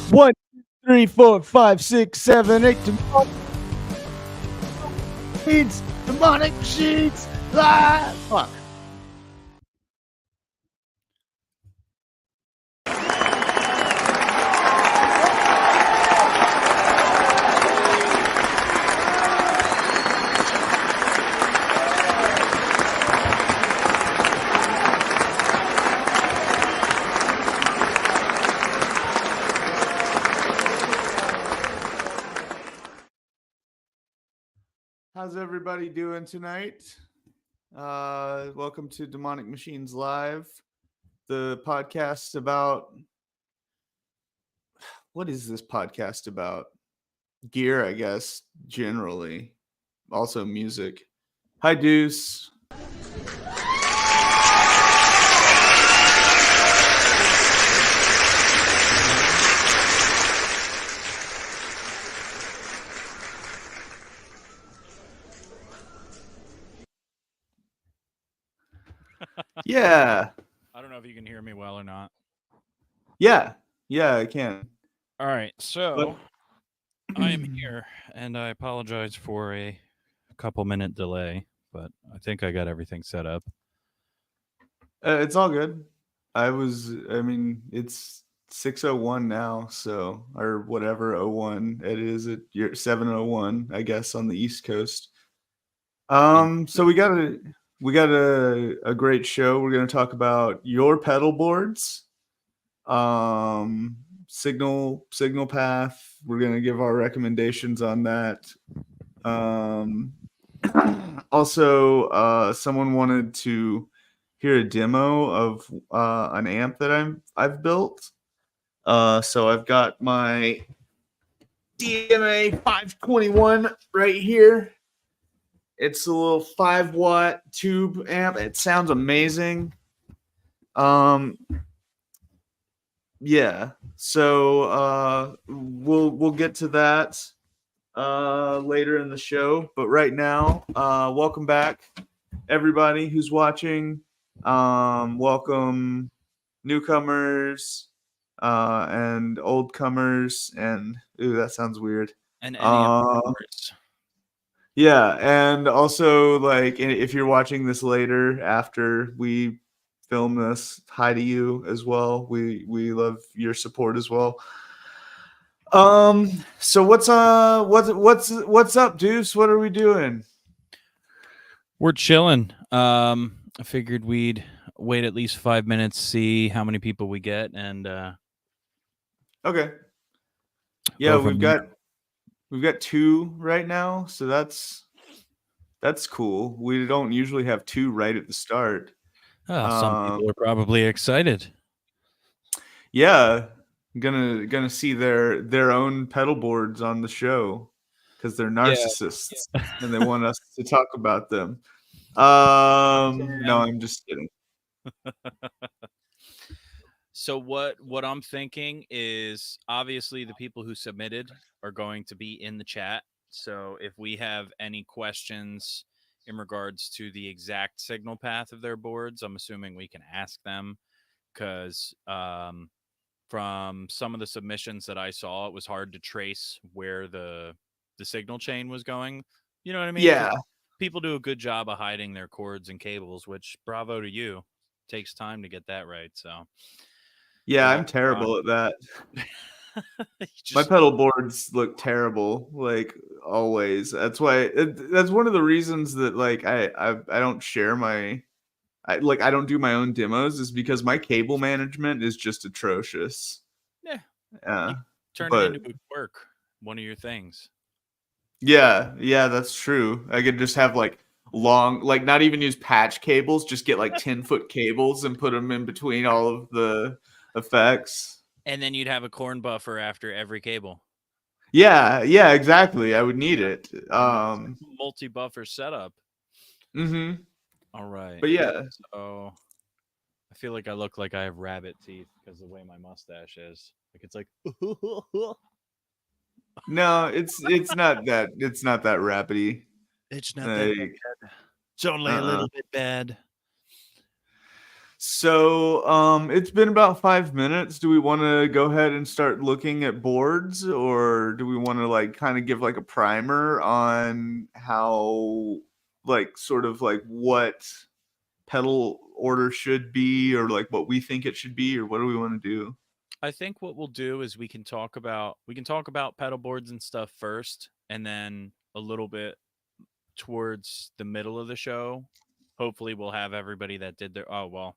1, 2, 3, 4, 5, 6, 7, 8. Demonic machines. Ah, fuck. How's everybody doing tonight? Welcome to Demonic Machines Live, the podcast about... What is this podcast about? Gear, I guess, generally. Also music. Hi, Deuce. Yeah. I don't know if you can hear me well or not. Yeah, I can. All right, so I am here, and I apologize for a couple-minute delay, but I think I got everything set up. It's all good. It's 6:01 now, so, or whatever 01 it is, at 7:01, I guess, on the East Coast. So we got a great show. We're going to talk about your pedal boards, signal path. We're going to give our recommendations on that. Also, someone wanted to hear a demo of an amp that I've built. So I've got my DMA 521 right here. It's a little 5-watt tube amp. It sounds amazing. Yeah. So we'll get to that later in the show. But right now, welcome back, everybody who's watching. Welcome newcomers and old comers, and ooh, that sounds weird. And any of the members. Yeah, and also, like, if you're watching this later after we film this, hi to you as well. We love your support as well. So what's up, Deuce? What are we doing? We're chilling. I figured we'd wait at least 5 minutes, see how many people we get, and okay. Yeah, we've got 2 right now, so that's cool. We don't usually have 2 right at the start. Some people are probably excited. Yeah, gonna see their own pedal boards on the show because they're narcissists and they want us to talk about them. No, I'm just kidding. So what I'm thinking is, obviously the people who submitted are going to be in the chat. So if we have any questions in regards to the exact signal path of their boards, I'm assuming we can ask them, because from some of the submissions that I saw, it was hard to trace where the signal chain was going. You know what I mean? Yeah. People do a good job of hiding their cords and cables, which bravo to you. Takes time to get that right. So yeah, I'm terrible at that. My pedal boards look terrible, like always. That's why that's one of the reasons that, like, I don't share my I don't do my own demos, is because my cable management is just atrocious. Yeah. Turn it into a quirk, one of your things. Yeah, that's true. I could just have, like, long, like, not even use patch cables, just get like 10-foot cables and put them in between all of the effects. And then you'd have a corn buffer after every cable. Yeah, exactly. I would need it. Multi-buffer setup. Mm-hmm. All right. But yeah. So I feel like I look like I have rabbit teeth because of the way my mustache is. Like, it's like no, it's not that rabbity. It's not that bad. It's only a little bit bad. So, it's been about 5 minutes. Do we want to go ahead and start looking at boards, or do we want to like kind of give like a primer on how, like, sort of like what pedal order should be, or like what we think it should be, or what do we want to do? I think what we'll do is we can talk about pedal boards and stuff first, and then a little bit towards the middle of the show. Hopefully, we'll have everybody that did their. Oh well,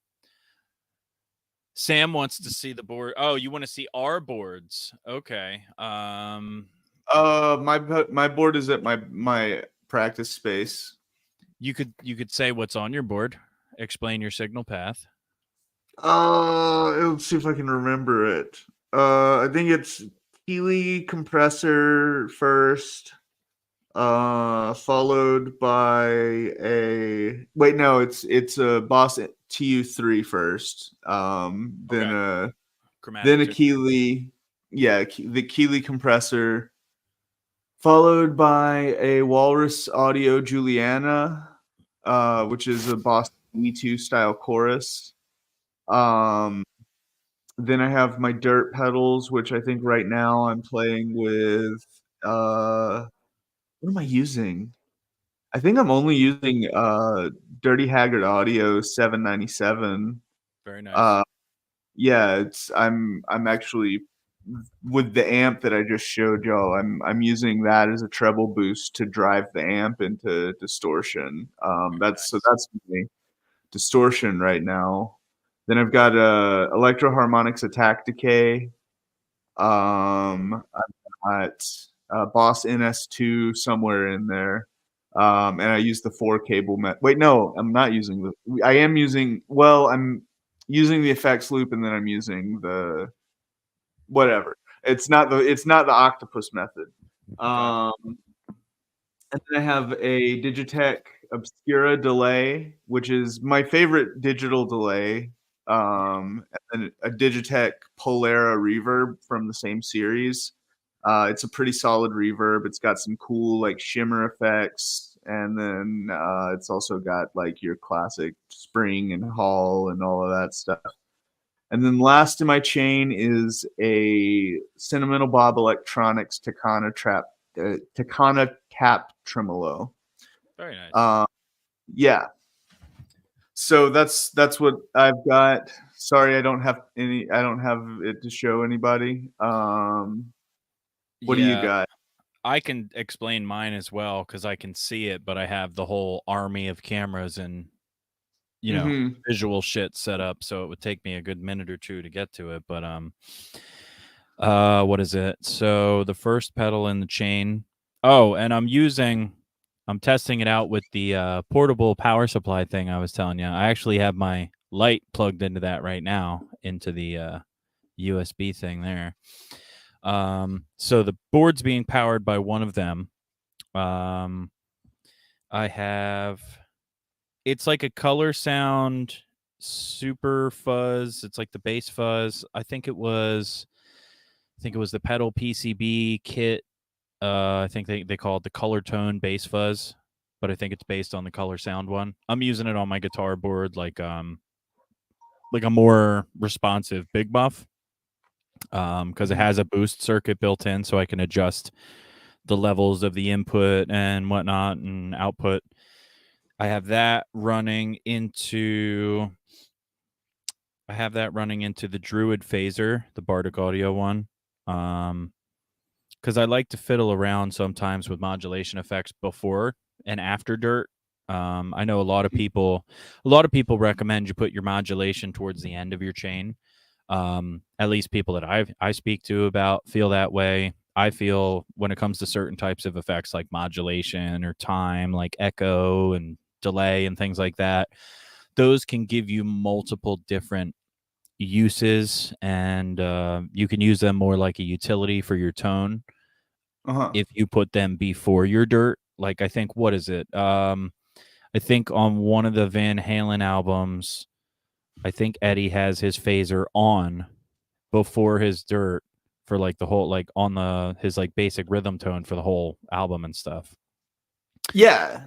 Sam wants to see the board. Oh, you want to see our boards? Okay. My board is at my practice space. You could say what's on your board. Explain your signal path. Let's see if I can remember it. I think it's Keeley compressor first, followed by a wait, no, it's a Boss TU3 first. Okay. Then Chromatic a tune. Keeley, yeah, the Keeley compressor, followed by a Walrus Audio Juliana, which is a Boss E2 style chorus. Um, then I have my dirt pedals, which I think right now I'm playing with. What am I using? I think I'm only using Dirty Haggard Audio 797. Very nice. Uh, yeah, I'm actually with the amp that I just showed y'all. I'm using that as a treble boost to drive the amp into distortion. Very nice. That's my distortion right now. Then I've got Electro Harmonics Attack Decay. I've got Boss NS2 somewhere in there. And I use the 4 cable wait, no, I'm not using the I am using well, I'm using the effects loop, and then I'm using the whatever. It's not the octopus method. Okay. Um and then I have a Digitech Obscura delay, which is my favorite digital delay. And then a Digitech Polera reverb from the same series. It's a pretty solid reverb. It's got some cool like shimmer effects, and then it's also got like your classic spring and hall and all of that stuff. And then last in my chain is a Sentimental Bob Electronics Takana Tap Tremolo. Very nice. Uh, yeah. So that's what I've got. Sorry, I don't have any. I don't have it to show anybody. What do you Yeah, got? I can explain mine as well because I can see it, but I have the whole army of cameras and Mm-hmm. visual shit set up, so it would take me a good minute or two to get to it. But what is it? So the first pedal in the chain. Oh, and I'm testing it out with the portable power supply thing I was telling you. I actually have my light plugged into that right now into the USB thing there. So the board's being powered by one of them. I have it's like a color sound super fuzz. It's like the bass fuzz. I think it was the pedal PCB kit. I think they call it the color tone bass fuzz, but I think it's based on the color sound one. I'm using it on my guitar board like a more responsive big muff because it has a boost circuit built in, so I can adjust the levels of the input and whatnot and output. I have that running into the Druid phaser, the Bardic Audio one. Because I like to fiddle around sometimes with modulation effects before and after dirt. I know a lot of people recommend you put your modulation towards the end of your chain. At least people that I speak to about feel that way. I feel when it comes to certain types of effects like modulation or time, like echo and delay and things like that, those can give you multiple different uses, and you can use them more like a utility for your tone Uh-huh. if you put them before your dirt. Like I think what is it? I think on one of the Van Halen albums, I think Eddie has his phaser on before his dirt for like the whole like on the his like basic rhythm tone for the whole album and stuff. Yeah.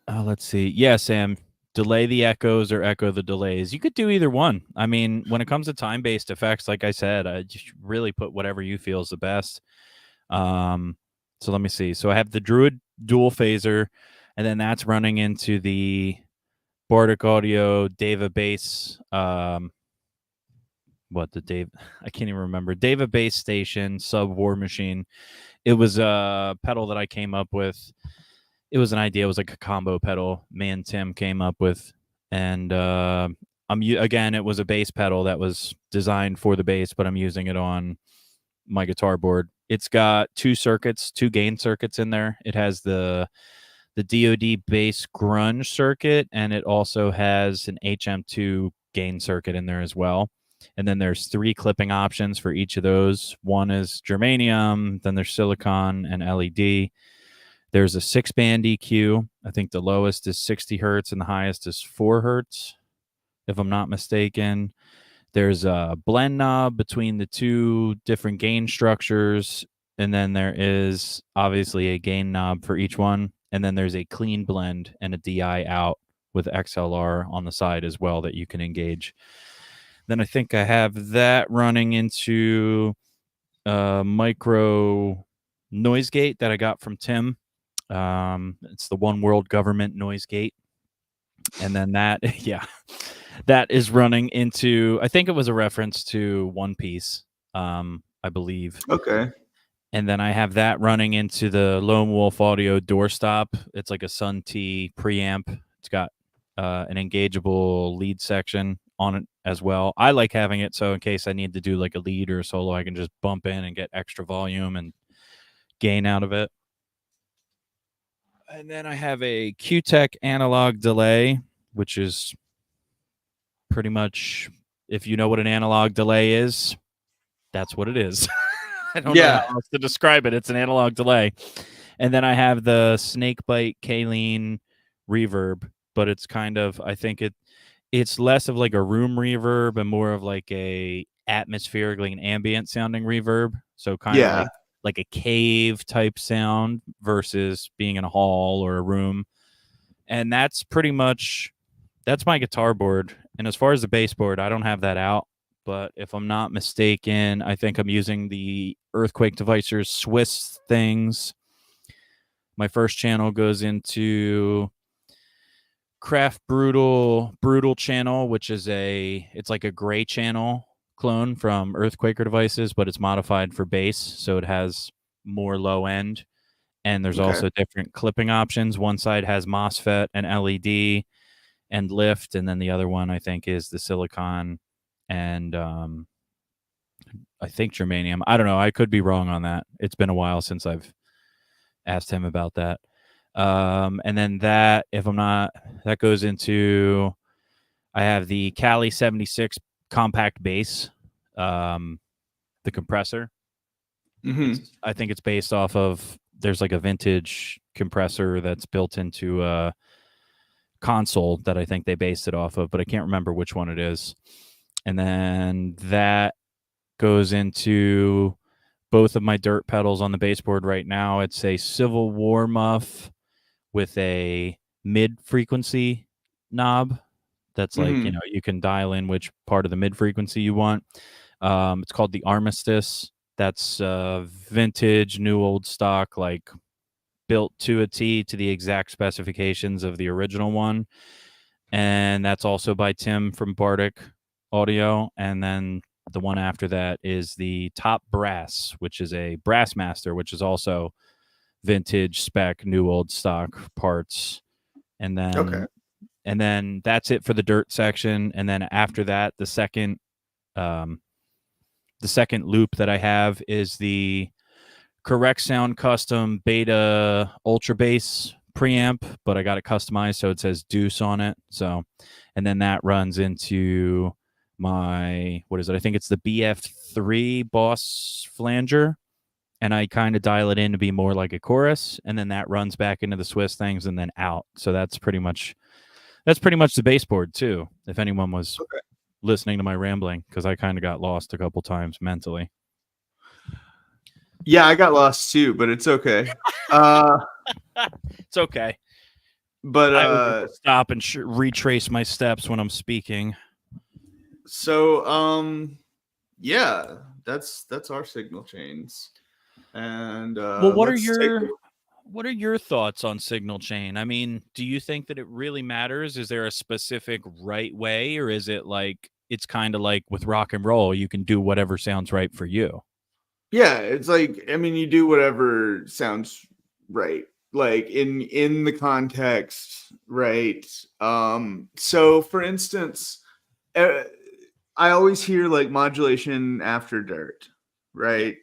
Let's see. Yeah, Sam. delay the echoes or echo the delays. You could do either one. I mean, when it comes to time-based effects, like I said, I just really put whatever you feel is the best. So let me see. So I have the Druid dual phaser, and then that's running into the Bardic Audio Deva bass. What the Dave? I can't even remember. Deva bass station sub War Machine. It was a pedal that I came up with. It was an idea. It was like a combo pedal. Me and Tim came up with, and again, it was a bass pedal that was designed for the bass, but I'm using it on my guitar board. It's got two gain circuits in there. It has the DoD bass grunge circuit, and it also has an HM2 gain circuit in there as well. And then there's 3 clipping options for each of those. One is germanium, then there's silicon and LED. There's a 6-band EQ. I think the lowest is 60 hertz and the highest is 4 hertz, if I'm not mistaken. There's a blend knob between the 2 different gain structures. And then there is obviously a gain knob for each one. And then there's a clean blend and a DI out with XLR on the side as well that you can engage. Then I think I have that running into a micro noise gate that I got from Tim. It's the One World Government noise gate. And then that, yeah, that is running into, I think it was a reference to One Piece, I believe. Okay. And then I have that running into the Lone Wolf Audio doorstop. It's like a Sun T preamp. It's got an engageable lead section on it as well. I like having it so in case I need to do like a lead or a solo, I can just bump in and get extra volume and gain out of it. And then I have a Q-Tech analog delay, which is pretty much, if you know what an analog delay is, that's what it is. I don't know how else to describe it. It's an analog delay. And then I have the Snakebite Kaleen reverb, but it's kind of, I think it's less of like a room reverb and more of like a atmospheric, like an ambient sounding reverb. So kind of like a cave type sound versus being in a hall or a room. And that's my guitar board. And as far as the bass board, I don't have that out. But if I'm not mistaken, I think I'm using the Earthquake Devices Swiss things. My first channel goes into Craft Brutal channel, which is it's like a gray channel clone from Earthquaker Devices, but it's modified for bass, so it has more low end. And there's also different clipping options. One side has MOSFET and LED and lift, and then the other one I think is the silicon and I think germanium. I don't know. I could be wrong on that. It's been a while since I've asked him about that. And then that goes into, I have the Cali 76 compact bass, the compressor. I think it's based off of, there's like a vintage compressor that's built into a console that I think they based it off of, but I can't remember which one it is. And then that goes into both of my dirt pedals on the baseboard right now. It's a Civil War muff with a mid frequency knob that's like, you can dial in which part of the mid frequency you want. It's called the Armistice. That's vintage, new old stock, like built to a T to the exact specifications of the original one. And that's also by Tim from Bardic Audio. And then the one after that is the Top Brass, which is a Brassmaster, which is also vintage spec, new old stock parts. And then that's it for the dirt section. And then after that, the second loop that I have is the Correct Sound Custom Beta Ultra Bass preamp, but I got it customized so it says Deuce on it. So, and then that runs into my, what is it? I think it's the BF3 Boss flanger, and I kind of dial it in to be more like a chorus, and then that runs back into the Swiss things and then out. So that's pretty much the baseboard too, if anyone was listening to my rambling, because I kind of got lost a couple times mentally. Yeah, I got lost too, but it's okay. It's okay. But I always have to stop and retrace my steps when I'm speaking. So yeah, that's our signal chains. And Well, let's take what are your thoughts on signal chain? I mean, do you think that it really matters? Is there a specific right way, or is it like it's kind of like with rock and roll, you can do whatever sounds right for you? Yeah, it's like, I mean, you do whatever sounds right, like in the context, right? So for instance, uh, I always hear like modulation after dirt, Yeah. right?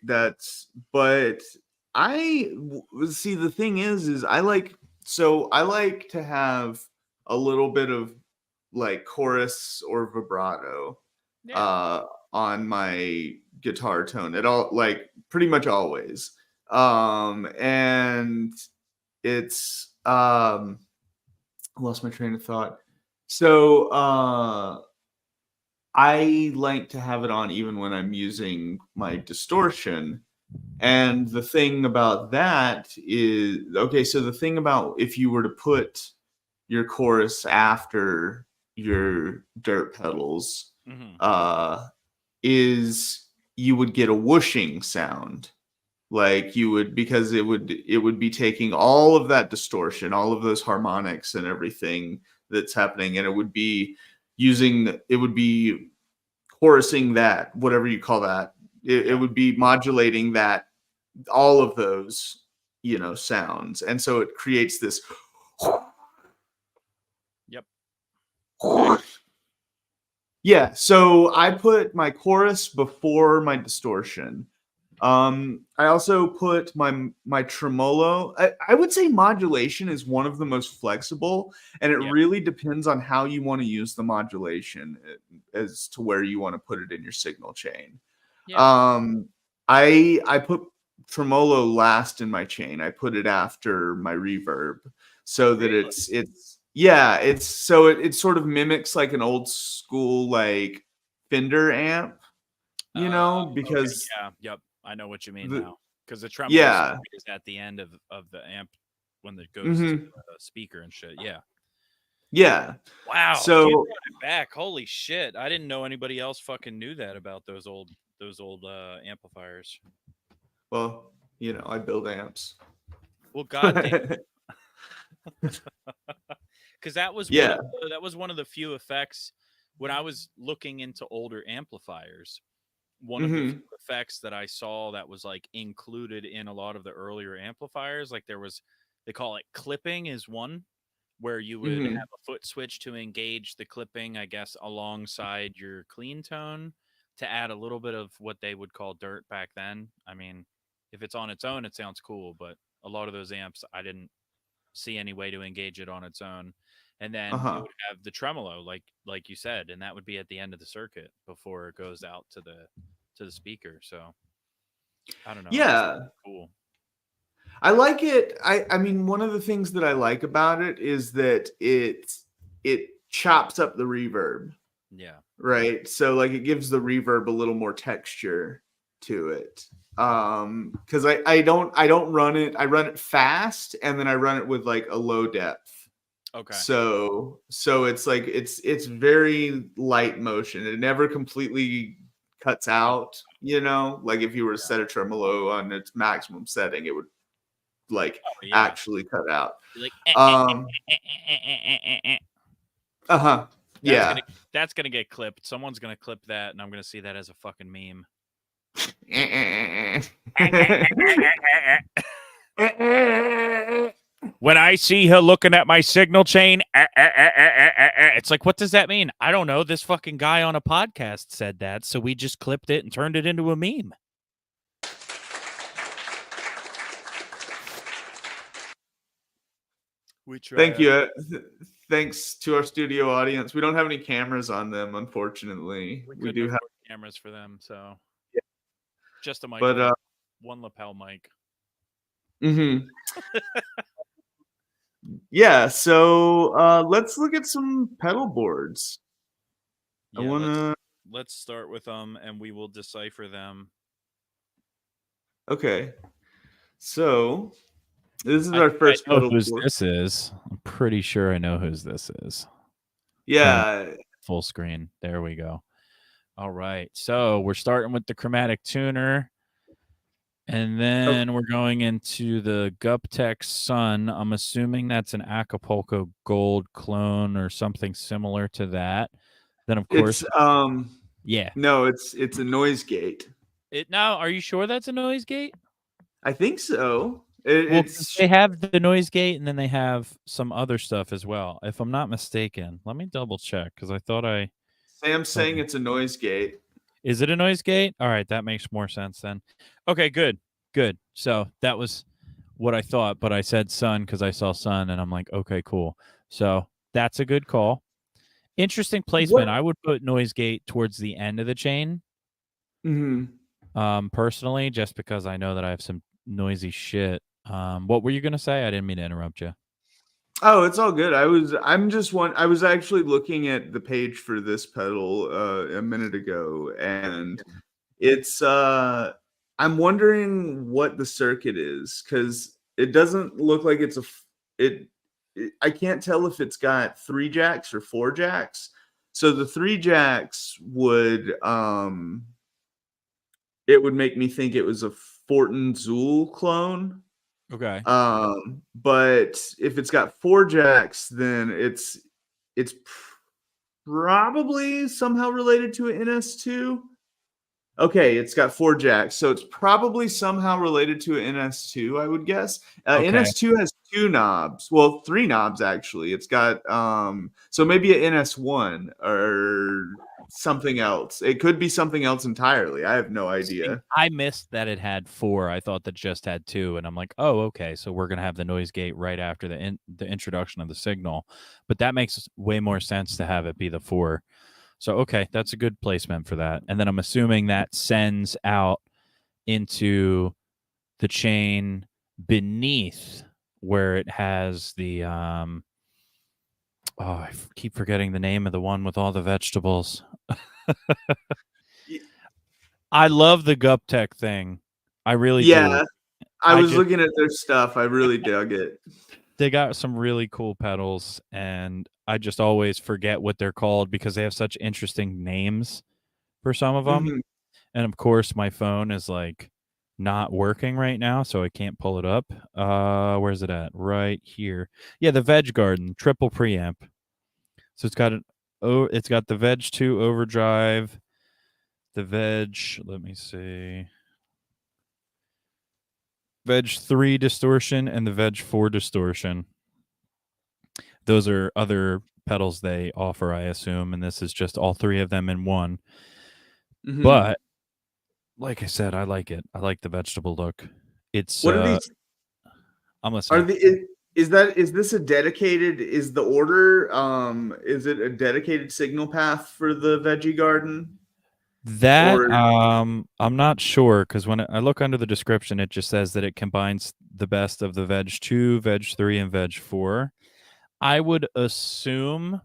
But see, the thing is I like to have a little bit of like chorus or vibrato Yeah. uh on my guitar tone at all, like pretty much always. And it's I lost my train of thought. So I like to have it on even when I'm using my distortion. And the thing about that is, okay, so the thing about if you were to put your chorus after your dirt pedals, Hmm. is you would get a whooshing sound. Like you would, because it would be taking all of that distortion, all of those harmonics and everything that's happening, and it would be chorusing that, whatever you call that. It Yeah. would be modulating that, all of those, sounds. And so it creates this Yep. yeah. So I put my chorus before my distortion. I also put my tremolo. I would say modulation is one of the most flexible, and it Yeah. really depends on how you want to use the modulation, as to where you want to put it in your signal chain. Yeah. Um, I put tremolo last in my chain. I put it after my reverb, so that Really? it sort of mimics like an old school like Fender amp, Okay. because Yeah. Yep. I know what you mean the now. Because the tremolo circuit yeah. is at the end of the amp when it goes to Hmm. the speaker and shit. Yeah. Yeah. Wow, you So, brought it back. Holy shit. I didn't know anybody else fucking knew that about those old amplifiers. well, I build amps. Well, goddamn, because Yeah. that was one of the few effects when I was looking into older amplifiers. One of the few Hmm. effects that I saw that was like included in a lot of the earlier amplifiers, like they call it clipping, is one where you would have Hmm. a foot switch to engage the clipping, I guess, alongside your clean tone to add a little bit of what they would call dirt back then. I mean, if it's on its own, it sounds cool, but a lot of those amps, I didn't see any way to engage it on its own. And then it Uh-huh. would have the tremolo, like you said, and that would be at the end of the circuit before it goes out to the speaker. So I don't know. I just Yeah. cool. I like it. I mean, one of the things that I like about it is that it chops up the reverb, Yeah. right? So like it gives the reverb a little more texture to it. Because I don't run it. I run it fast, and then I run it with like a low depth. Okay. So it's like it's very light motion. It never completely cuts Oh, out, like if you were to yeah. set a tremolo on its maximum setting, it would like Oh, yeah. actually cut out. You're like, Um, uh-huh. That's gonna Yeah. that's gonna get clipped. Someone's gonna clip that, and I'm gonna see that as a fucking meme. When I see her looking at my signal chain, it's like, what does that mean? I don't know. This fucking guy on a podcast said that, so we just clipped it and turned it into a meme. We try Thank our you. Thanks to our studio audience. We don't have any cameras on them, unfortunately. We We couldn't do have, afford cameras for them, so just a but microphone, one lapel mic. mhm. Yeah, so let's look at some pedal boards. I Yeah, wanna let's start with them, and we will decipher them. Okay. So This is I our think I first know pedal whose board. this is. I'm pretty sure I know whose this is. Yeah. Full screen. There we go. All right. So we're starting with the chromatic tuner. And then we're going into the Guptech Sun. I'm assuming that's an Acapulco Gold clone or something similar to that. Then of course, yeah. No, it's a noise gate. Now, are you sure that's a noise gate? I think so. Well, 'cause they have the noise gate and then they have some other stuff as well. If I'm not mistaken, let me double check because I thought Sam's saying it's a noise gate. Is it a noise gate? All right, that makes more sense then. Okay, good. So that was what I thought, but I said sun because I saw sun and I'm like, okay, cool. So that's a good call. Interesting placement. I would put noise gate towards the end of the chain. Personally, just because I know that I have some noisy shit. What were you gonna say? I didn't mean to interrupt you. Oh, it's all good. I was actually looking at the page for this pedal a minute ago, and it's I'm wondering what the circuit is because it doesn't look like it's I can't tell if it's got 3 jacks or 4 jacks. So the 3 jacks would it would make me think it was a Fortin Zool clone. Okay. But if it's got 4 jacks, then it's probably somehow related to an NS2. Okay, it's got 4 jacks, so it's probably somehow related to an NS2, I would guess. Okay. NS2 has 2 knobs. Well, 3 knobs actually. It's got so maybe an NS1 or something else. It could be something else entirely. I have no idea. I missed that it had 4. I thought that just had 2, and I'm like, oh, okay. So we're gonna have the noise gate right after the introduction of the signal, but that makes way more sense to have it be the 4. So okay, that's a good placement for that. And then I'm assuming that sends out into the chain beneath where it has the I keep forgetting the name of the one with all the vegetables. I love the Guptech thing. I really do. I was looking at their stuff. I really dug it. They got some really cool pedals, and I just always forget what they're called because they have such interesting names for some of them. Mhm. And of course, my phone is like not working right now, so I can't pull it up. Where's it at? Right here. Yeah, the Veg Garden triple preamp. So it's got it's got the Veg 2 overdrive, the Veg, let me see. Veg 3 distortion and the Veg 4 distortion. Those are other pedals they offer, I assume, and this is just all 3 of them in one. Mhm. But like I said, I like it. I like the vegetable look. It's What are these? I'm listening. Is this a dedicated? Is the order? Is it a dedicated signal path for the veggie garden? That Or I'm not sure because when I look under the description, it just says that it combines the best of the Veg 2, Veg 3, and Veg 4. I would assume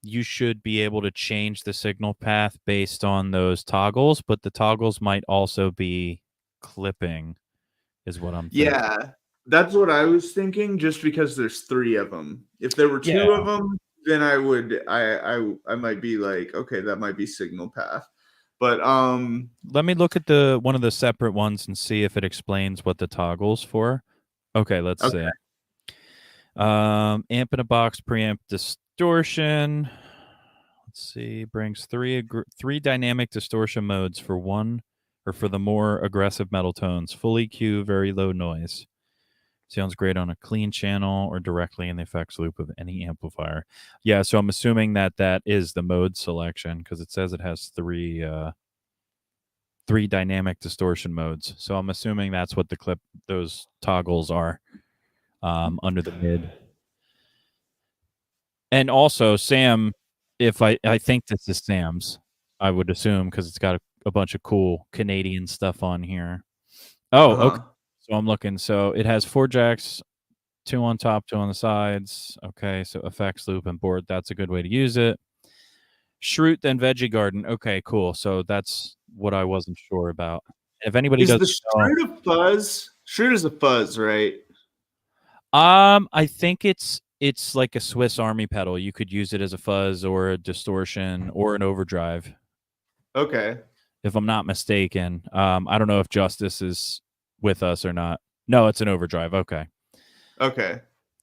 you should be able to change the signal path based on those toggles, but the toggles might also be clipping, is what I'm thinking. yeah, that's what I was thinking. Just because there's 3 of them. If there were 2 of them, then I might be like, okay, that might be signal path. But let me look at one of the separate ones and see if it explains what the toggle's for. Okay, let's see. Amp in a box preamp distortion. Let's see, brings three dynamic distortion modes for the more aggressive metal tones. Full EQ, very low noise. Sounds great on a clean channel or directly in the effects loop of any amplifier. Yeah, so I'm assuming that is the mode selection because it says it has 3 dynamic distortion modes. So I'm assuming that's what those toggles are under the mid. And also, Sam, if I think this is Sam's, I would assume because it's got a bunch of cool Canadian stuff on here. Oh, okay. So I'm looking. So it has 4 jacks, 2 on top, 2 on the sides. Okay, so effects loop and board. That's a good way to use it. Shroot, then Veggie Garden. Okay, cool. So that's what I wasn't sure about. If anybody is doesn't the Shroot a fuzz? Shroot is a fuzz, right? I think it's like a Swiss Army pedal. You could use it as a fuzz or a distortion or an overdrive, Okay. if I'm not mistaken. I don't know if Justice is with us or not. No, it's an overdrive. Okay. Okay.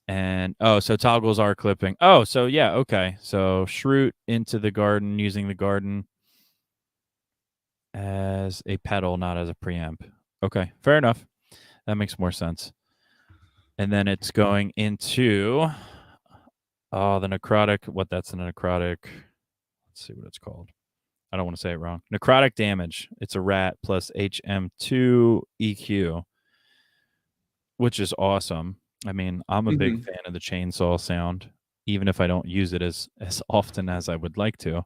And so toggles are clipping. Oh, so yeah, okay. So shroot into the garden using the garden as a pedal, not as a preamp. Okay, fair enough. That makes more sense. And then it's going into the necrotic. What that's a necrotic. Let's see what it's called. I don't want to say it wrong. Necrotic damage. It's a rat plus HM2 EQ, which is awesome. I mean, I'm a big Hmm. fan of the chainsaw sound, even if I don't use it as often as I would like to.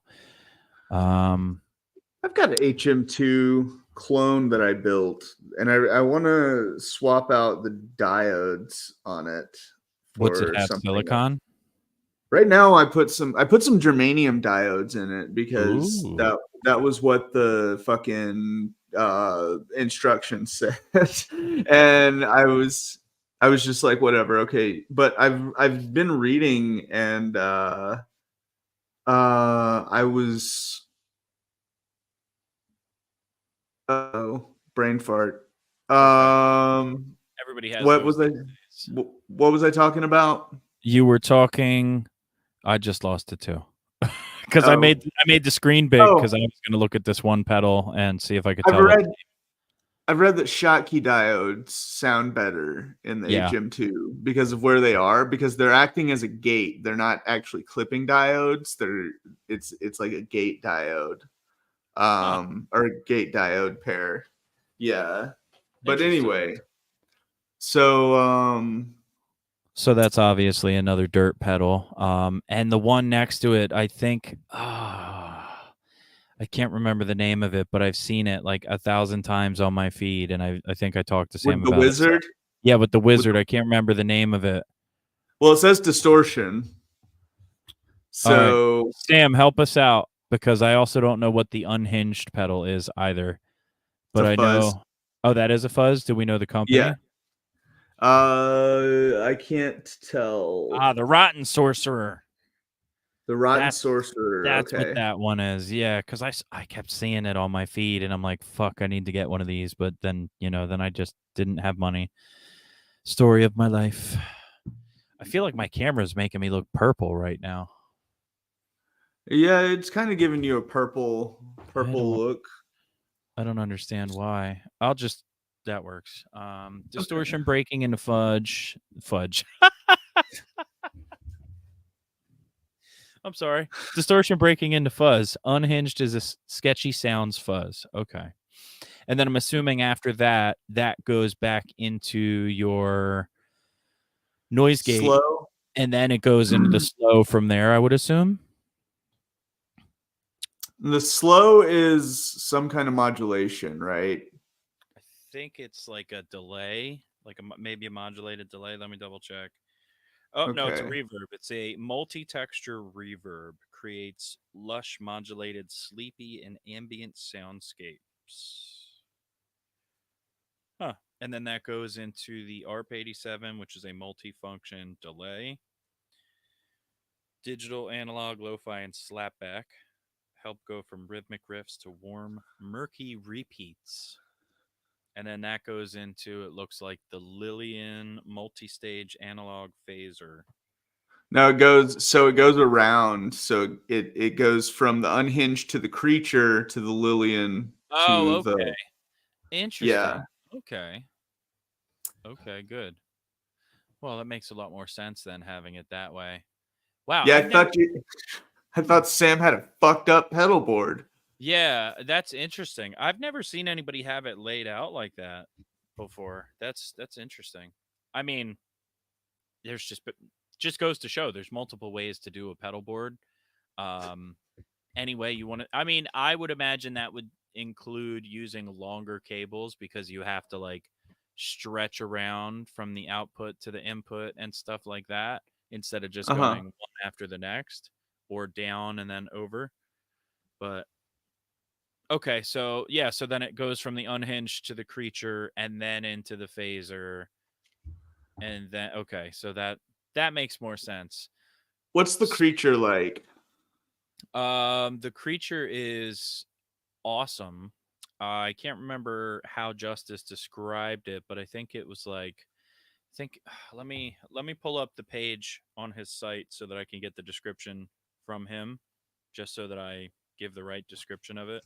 I've got an HM2 clone that I built, and I want to swap out the diodes on it What's it for have? something else. Silicon? Right now, I put some germanium diodes in it because Ooh. that was what the fucking instructions said, and I was just like, whatever, okay. But I've been reading, and I was brain fart. Everybody has What those was I? these days. What was I talking about? You were talking. I just lost it too. Because I Oh, made the screen big because oh, I was going to look at this one pedal and see if I could I've tell what. read I've read that Schottky diodes sound better in the Yeah. HM2 because of where they are, because they're acting as a gate. They're not actually clipping diodes. It's like a gate diode, Huh. or a gate diode pair. Yeah. But Interesting. anyway, so So that's obviously another dirt pedal. And the one next to it, I think, I can't remember the name of it, but I've seen it like 1,000 times on my feed, and I think I talked to Sam with the about it. So, wizard, yeah, with the with wizard, the, I can't remember the name of it. well, it says distortion. All right, So Sam, help us out because I also don't know what the unhinged pedal is either. it's But a I fuzz. know. Oh, that is a fuzz. Do we know the Yeah. company? I can't tell. The Rotten Sorcerer. The Rotten That's Sorcerer. that's what Okay. that one is. Yeah, because I kept seeing it on my feed, and I'm like, fuck, I need to get one of these. But then then I just didn't have money. Story of my life. I feel like my camera's making me look purple right now. Yeah, it's kind of giving you a I purple don't look. I don't understand why. I'll just that works. Okay. Distortion breaking into fudge. Fudge. I'm sorry. Distortion breaking into fuzz. Unhinged is a sketchy sounds fuzz. Okay. And then I'm assuming after that, that goes back into your noise gate, Slow. and then it goes into the slow from there, I would assume. The slow is some kind of modulation, right? I think it's like a delay, like maybe a modulated delay. Let me double check. Oh, no, it's a Okay. reverb. It's a multi-texture reverb. Creates lush, modulated, sleepy, and ambient soundscapes. Huh. And then that goes into the ARP87, which is a multi-function delay. Digital, analog, lo-fi, and slapback help go from rhythmic riffs to warm, murky repeats. And then that goes into, it looks like the Lillian multi-stage analog phaser. Now it goes around. So it goes from the unhinged to the creature to the Lillian to Oh, okay. the Interesting. yeah. Okay. Okay, good. Well, that makes a lot more sense than having it that way. Wow, Yeah, I've never. I thought Sam had a fucked up pedal board. Yeah, that's interesting. I've never seen anybody have it laid out like that before. That's interesting. I mean, there's just goes to show there's multiple ways to do a pedal board. Um, any way you want to. I mean, I would imagine that would include using longer cables because you have to like stretch around from the output to the input and stuff like that instead of just Uh-huh. going one after the next or down and then over. But okay, so yeah, so then it goes from the unhinged to the creature and then into the phaser. And then okay, so that makes more sense. What's the creature like? The creature is awesome. I can't remember how Justice described it, but I think it was like I think let me pull up the page on his site so that I can get the description from him, just so that I give the right description of it.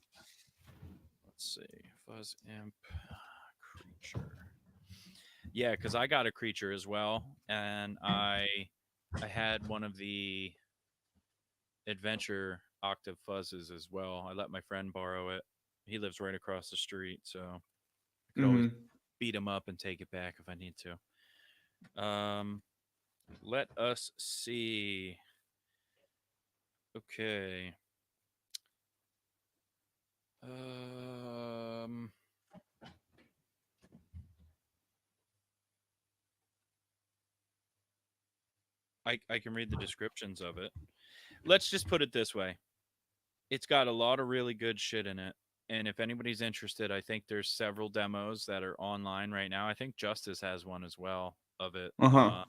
Let's see, Fuzz Imp creature. Yeah, because I got a creature as well, and I had one of the adventure octave fuzzes as well. I let my friend borrow it. He lives right across the street, so I could always Mm-hmm. beat him up and take it back if I need to. Let us see. Okay. Um, I can read the descriptions of it. Let's just put it this way. It's got a lot of really good shit in it. And if anybody's interested, I think there's several demos that are online right now. I think Justice has one as well of it. Uh-huh.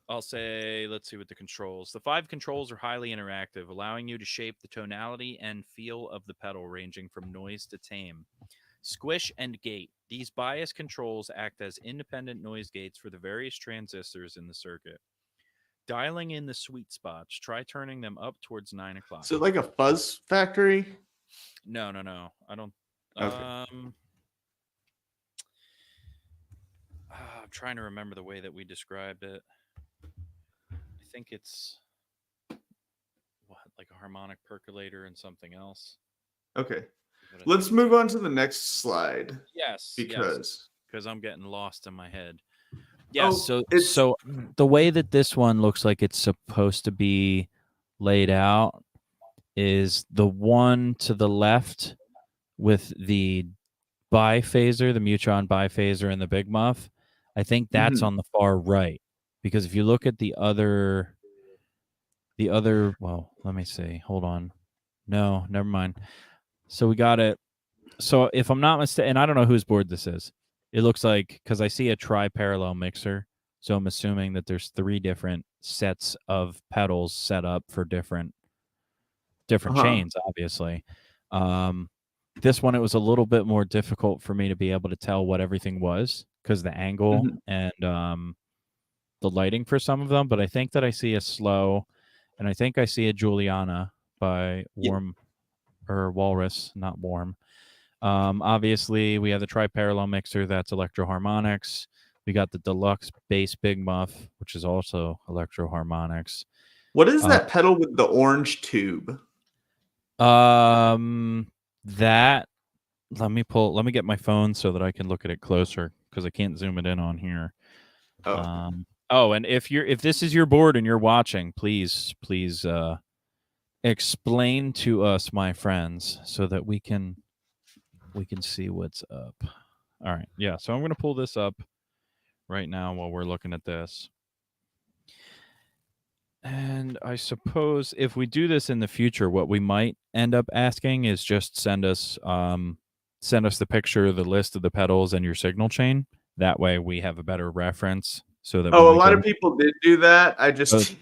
I'll say, let's see what the controls. The 5 controls are highly interactive, allowing you to shape the tonality and feel of the pedal, ranging from noise to tame. Squish and gate. These bias controls act as independent noise gates for the various transistors in the circuit. Dialing in the sweet spots. Try turning them up towards 9 o'clock. So like a fuzz factory? No. I don't. Okay. I'm trying to remember the way that we described it. I think it's what, like a harmonic percolator and something else. Okay. Let's move on to the next slide. Yes. Because I'm getting lost in my head. Yes. Oh, so the way that this one looks like it's supposed to be laid out is the one to the left with the biphaser, the Mutron biphaser, and the Big Muff. I think that's Mhm. on the far right, because if you look at the other, well, let me see. Hold on. No, never mind. So we got it. So if I'm not mistaken, and I don't know whose board this is, it looks like, because I see a tri-parallel mixer, so I'm assuming that there's 3 different sets of pedals set up for different chains, obviously. This one, it was a little bit more difficult for me to be able to tell what everything was because the angle and the lighting for some of them. But I think that I see a slow, and I think I see a Juliana by Warm or Walrus, not Warm. Obviously, we have the tri-parallel mixer, that's Electro Harmonics. We got the deluxe bass Big Muff, which is also Electro Harmonics. What is that pedal with the orange tube? That let me get my phone so that I can look at it closer, because I can't zoom it in on here. And if this is your board and you're watching, please explain to us, my friends, so that we can see what's up. All right. Yeah, so I'm going to pull this up right now while we're looking at this. And I suppose if we do this in the future, what we might end up asking is just send us the picture, the list of the pedals, and your signal chain. That way we have a better reference. So that a lot of people did do that. I just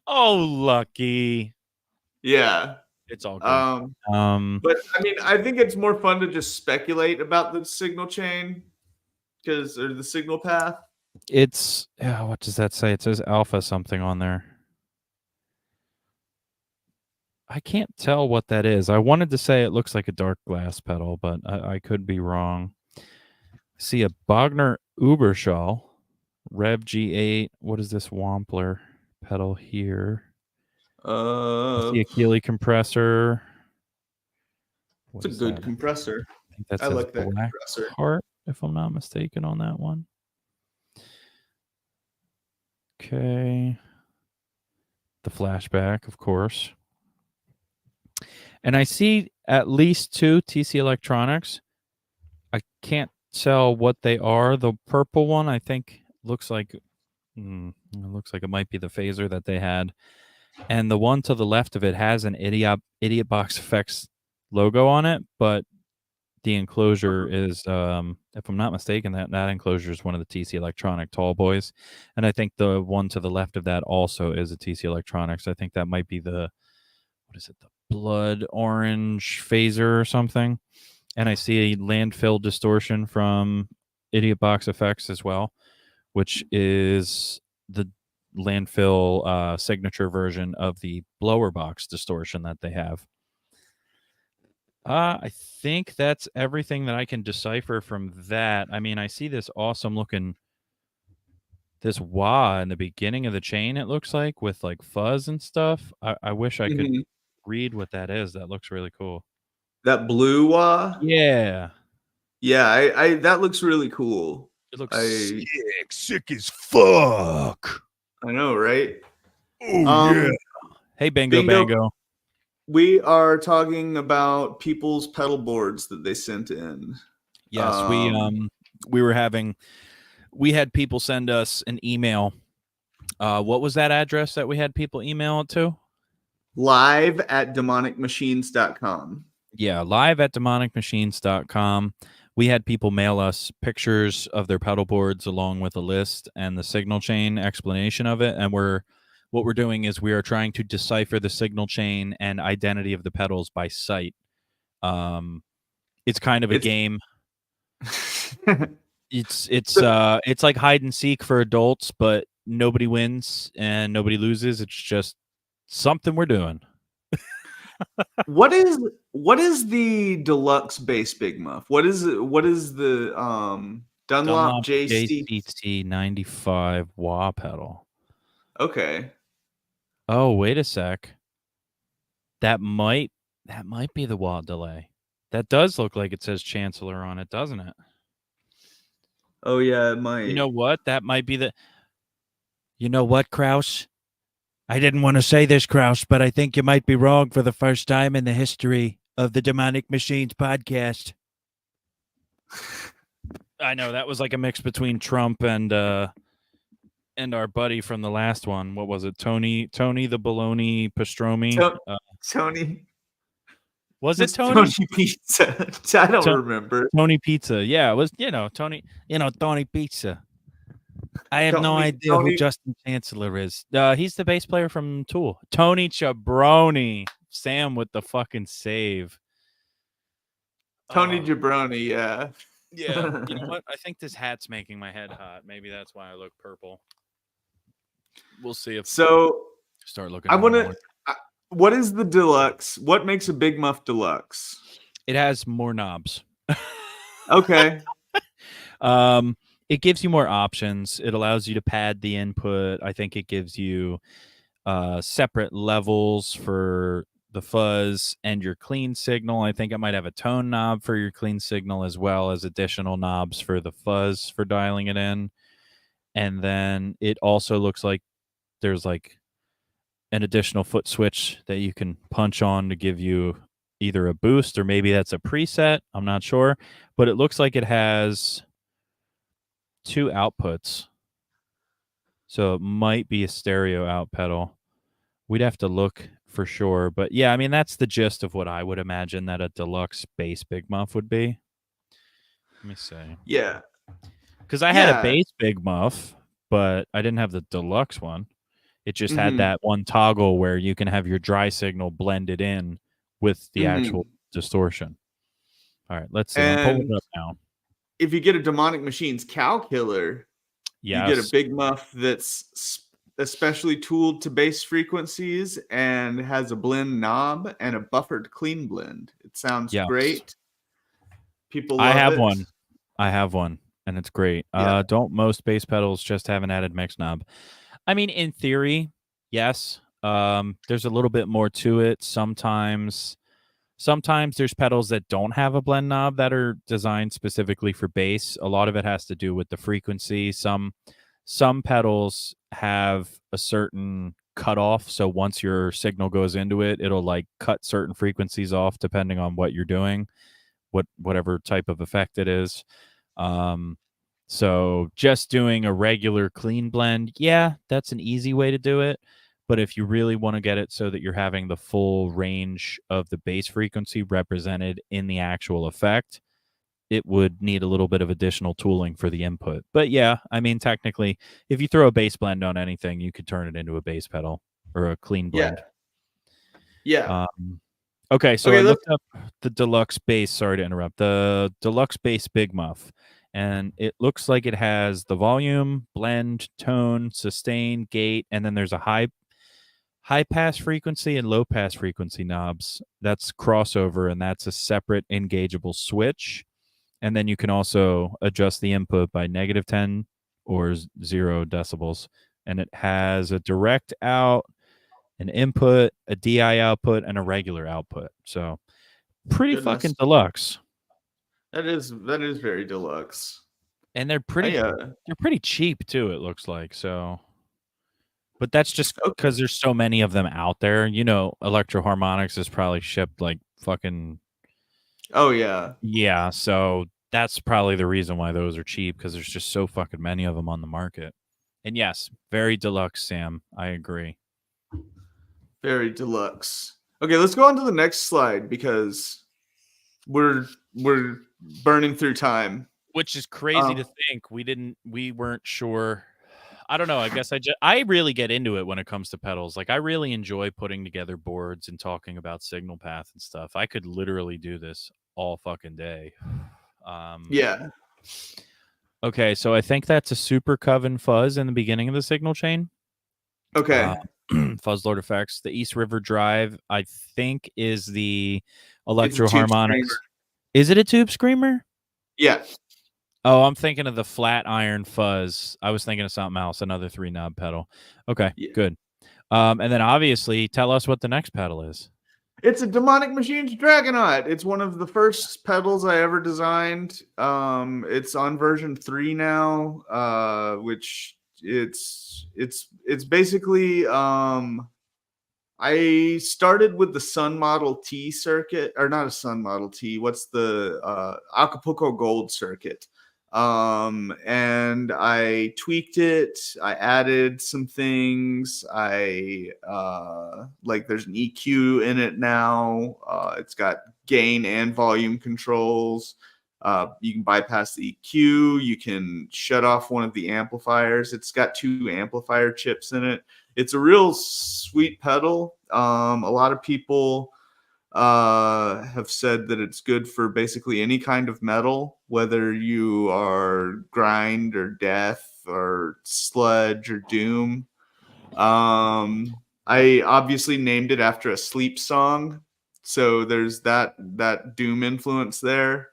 Oh, Lucky. Yeah. It's all good. But I mean, I think it's more fun to just speculate about the signal chain or the signal path. It's what does that say? It says alpha something on there. I can't tell what that is. I wanted to say it looks like a dark glass pedal, but I could be wrong. I see a Bogner Uberschall Rev G8. What is this Wampler pedal here? I see a Keeley compressor. It's a good compressor. I think that says like that Black compressor. Heart, if I'm not mistaken on that one. Okay. The flashback, of course. And I see at least 2 TC Electronics. I can't tell what they are. The purple one, I think, looks like it might be the phaser that they had. And the one to the left of it has an Idiot Box Effects logo on it, but The enclosure is, if I'm not mistaken, that enclosure is one of the TC Electronic tall boys, and I think the one to the left of that also is a TC Electronics. I think that might be the what is it, the blood orange phaser or something. And I see a landfill distortion from Idiot Box Effects as well, which is the landfill signature version of the blower box distortion that they have. I think that's everything that I can decipher from that. I mean, I see this awesome looking this wah in the beginning of the chain, it looks like, with like fuzz and stuff. I wish I could Mhm. read what that is. That looks really cool. That blue Yeah. yeah, I that looks really cool. It looks I sick as fuck. I know, right? Oh yeah. Hey, Bingo Bingo, Bango. we are talking about people's pedal boards that they sent in. Yes, we had people send us an email. What was that address that we had people email it to? Live at demonicmachines.com. Yeah, live at demonicmachines.com. We had people mail us pictures of their pedal boards along with a list and the signal chain explanation of it. And what we're doing is we are trying to decipher the signal chain and identity of the pedals by sight. It's kind of a game. It's like hide and seek for adults, but nobody wins and nobody loses. It's just something we're doing. What is the deluxe bass big muff? What is the Dunlop JC? JCT 95 wah pedal. Okay. Oh, wait a sec. That might be the wah delay. That does look like it says Chancellor on it, doesn't it? Oh yeah, it might. You know what? That might be the. You know what, Kraus? I didn't want to say this, Kraus, but I think you might be wrong for the first time in the history of the Demonic Machines podcast. I know that was like a mix between Trump and our buddy from the last one. What was it? Tony the Baloney Pastrami. Tony. Was it Tony? Tony Pizza. I don't remember. Tony Pizza. Yeah, it was, Tony, Tony Pizza. I have no idea who Justin Chancellor is. He's the bass player from Tool. Tony Chabroni. Sam with the fucking save. Tony Jabroni, yeah. Yeah. You know what? I think this hat's making my head hot. Maybe that's why I look purple. We'll see if start looking. What is the deluxe? What makes a Big Muff deluxe? It has more knobs. Okay. It gives you more options. It allows you to pad the input. I think it gives you separate levels for the fuzz and your clean signal. I think it might have a tone knob for your clean signal as well as additional knobs for the fuzz for dialing it in. And then it also looks like there's like an additional foot switch that you can punch on to give you either a boost or maybe that's a preset. I'm not sure, but it looks like it has 2 outputs. So it might be a stereo out pedal. We'd have to look for sure, but yeah, I mean that's the gist of what I would imagine that a deluxe bass Big Muff would be. Let me see. Yeah. Cuz I had a bass Big Muff, but I didn't have the deluxe one. It just had that one toggle where you can have your dry signal blended in with the actual distortion. All right, let's see. I'm pulling it up now. If you get a Demonic Machines cow killer, you get a Big Muff that's especially tooled to bass frequencies and has a blend knob and a buffered clean blend. It sounds great. People love it. I have one, and it's great. Yeah. Don't most bass pedals just have an added mix knob? I mean, in theory, yes. There's a little bit more to it. Sometimes there's pedals that don't have a blend knob that are designed specifically for bass. A lot of it has to do with the frequency. Some pedals have a certain cutoff, so once your signal goes into it, it'll like cut certain frequencies off depending on what you're doing, whatever type of effect it is. So just doing a regular clean blend, yeah, that's an easy way to do it. But if you really want to get it so that you're having the full range of the bass frequency represented in the actual effect, it would need a little bit of additional tooling for the input. But yeah, I mean, technically, if you throw a bass blend on anything, you could turn it into a bass pedal or a clean Yeah. blend. Yeah. Okay, so Okay. I Let's. looked up the deluxe bass. Sorry to interrupt. The deluxe bass Big Muff, and it looks like it has the volume, blend, tone, sustain, gate, and then there's a high pass frequency and low pass frequency knobs. That's crossover, and that's a separate engageable switch. And then you can also adjust the input by -10 or 0 decibels. And it has a direct out, an input, a DI output, and a regular output. So pretty Goodness. fucking deluxe. That is very deluxe. And they're I pretty cheap too, it looks like. So but that's just Okay. because there's so many of them out there. You know, Electro Harmonics is probably shipped like fucking Oh yeah. yeah, so that's probably the reason why those are cheap because there's just so fucking many of them on the market. And yes, very deluxe, Sam. I agree. Very deluxe. Okay, let's go on to the next slide because we're burning through time. Which is crazy to Um, think we weren't sure. I don't know. I guess I really get into it when it comes to pedals. Like I really enjoy putting together boards and talking about signal path and stuff. I could literally do this all fucking day. yeah. Okay, so I think that's a Super Coven fuzz in the beginning of the signal chain. Okay. Fuzz Lord effects. The East River Drive, I think, is the It's a Electro tube Harmonics. screamer. Is it a tube screamer? Yeah. Oh, I'm thinking of the flat iron fuzz. I was thinking of something else, another 3-knob pedal. Okay, Yeah. good. And then obviously tell us what the next pedal is. It's a Demonic Machines Dragonaut. It's one of the first pedals I ever designed. It's on version 3 now, which it's basically I started with the Sun Model T circuit, or not a Sun Model T. What's the Acapulco Gold circuit? And I tweaked it. I added some things. I like there's an EQ in it now. It's got gain and volume controls. You can bypass the EQ. You can shut off one of the amplifiers. It's got 2 amplifier chips in it. It's a real sweet pedal. A lot of people have said that it's good for basically any kind of metal, whether you are grind or death or sludge or doom. I obviously named it after a sleep song, so there's that doom influence there.